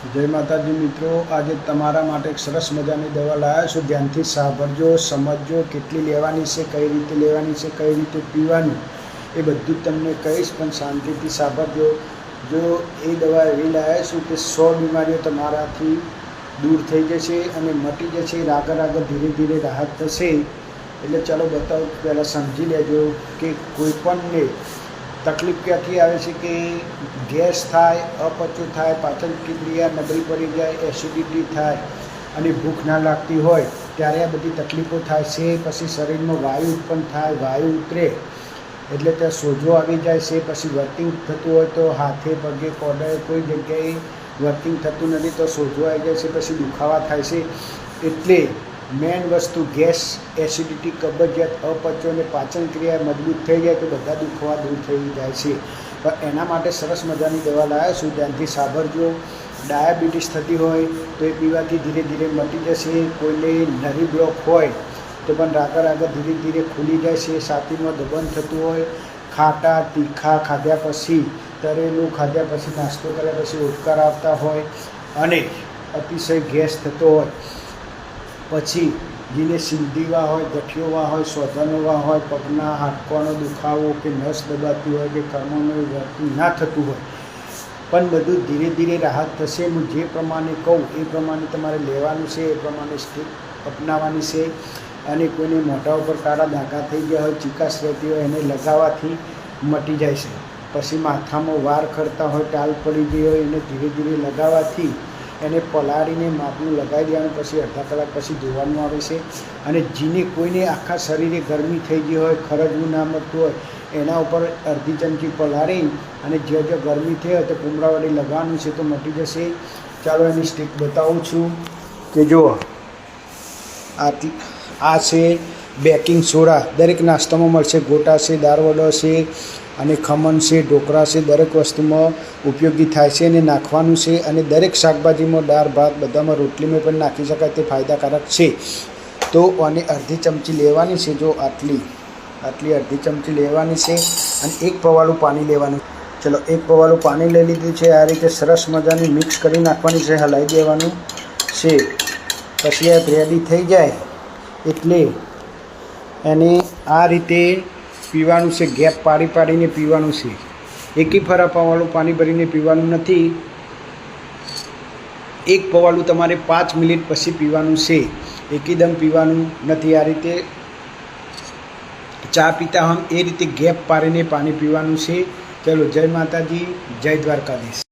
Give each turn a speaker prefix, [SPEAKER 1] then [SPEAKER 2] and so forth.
[SPEAKER 1] जय माताजी मित्रों, आज तमारा माटे एक सरस मजानी दवा लाया छुं। ध्यानथी सांभळजो, समझो केटली लेवानी छे, कई रीते लेवानी छे, कई रीते पीवानी ए बधुं तमने कहीश, पण शांतिथी सांभळजो। जो ए दवा एवी लाया छुं के 100 बीमारीओ तमाराथी दूर थई जशे अने मटी जशे। आगळ आगळ धीरे धीरे राहत थशे। एटले चलो बताओ, पहला समझी लेजो कि कोईपणने तकलीफ क्यांथी आवे छे कि गैस थाय, अपचो थाय, पाचन क्रिया नबળી पड़ी जाए, एसिडिटी थाय अने भूख ना लागती होय त्यारे आ बधी तकलीफों थाय छे। पछी शरीरमां वायु उत्पन्न थाय, वायु उतरे एटले त्यां सोजो आवी जाय छे। पछी वर्किंग थतुं होय तो हाथे पगे कोडाए कोई जग्याए वर्किंग थतुं नथी तो सोजो आई जाय छे। पछी दुखावा थाय छे। एटले मेन वस्तु गैस, एसिडिटी, कब्जियत, अपचो ने पाचन क्रिया मजबूत थई जाए तो बधा दुखवा दूर थई जाय छे। पण एना माटे सरस मजानी दवा लाव्या छुं। ध्यानथी सांभळजो। डायाबिटीस थती होय तो ए पीवाथी धीरे धीरे मटी जशे। कोईने नरी ब्लॉक होय तो पण आगळ आगळ धीरे धीरे खुली जाय छे। छातीमां दबन थतुं होय, खाटा तीखा खाध्या पछी, तळेલું खाध्या पछी, नास्तो कर्या पछी उबकार आवता होय अने अतिशय गैस थतो होय, पछी जेने सींधीवा होय, गठियोवा होय, सोधनोवा होय, पगना हाडकोनो दुखावो के नस दबाती होय के कर्मोनुं वर्किंग ना थतुं होय पण बधुं धीरे धीरे राहत थशे। हूँ जे प्रमाणे कहूँ ए प्रमाणे तमारे लेवानुं छे, ए प्रमाणे स्टेप अपनावानी छे। अने कोईने मोढा उपर काळा डाघा थई गया होय, चीकाश रहेती होय, एने लगावाथी मटी जाय छे। पछी माथामां वार खरता होय, टाल पड़ी गई होय, एने धीरे धीरे लगावाथी एने पलाळीने मापनुं लगावी देवानुं। पछी अर्धा कलाक पछी धोवानुं आवे छे। अने जेने कोईने आखा शरीरे गरमी थई गई होय, खरजवुं ना मळतुं होय, एना उपर अर्धी चमची पलाળી अने जे गरमी थई होय तो कुमड़ा वडे लगाववानुं छे तो मटी जशे। चालो एनी स्टीक बतावुं छुं के जुओ आ छे बेकिंग सोडा। दरेक नाસ્તામાં મળશે। ગોટા છે, દાળવડો છે અને ખમણ છે, ઢોકળા છે, દરેક વસ્તુમાં ઉપયોગી થાય છે અને નાખવાનું છે। અને દરેક શાકભાજીમાં, દાળ ભાત બધામાં, રોટલીમાં પણ નાખી શકાય, તે ફાયદાકારક છે। તો આને અડધી ચમચી લેવાની છે। જો આટલી અડધી ચમચી લેવાની છે અને એક પવાળું પાણી લેવાનું। ચલો એક પવાળું પાણી લઈ લીધું છે। આ રીતે સરસ મજાની મિક્સ કરી નાખવાની છે, હલાવી દેવાનું છે। પછી આ રેડી થઈ જાય એટલે એને આ રીતે પીવાનું છે। ગેપ પાડી પાડીને પીવાનું છે। એકી ફરા પવાળું પાણી ભરીને પીવાનું નથી। એક પવાળું તમારે 5 મિનિટ પછી પીવાનું છે। એકદમ પીવાનું નથી। આ રીતે ચા પીતા હોય એ રીતે ગેપ પાડીને પાણી પીવાનું છે। ચલો જય માતાજી, જય દ્વારકાધીશ।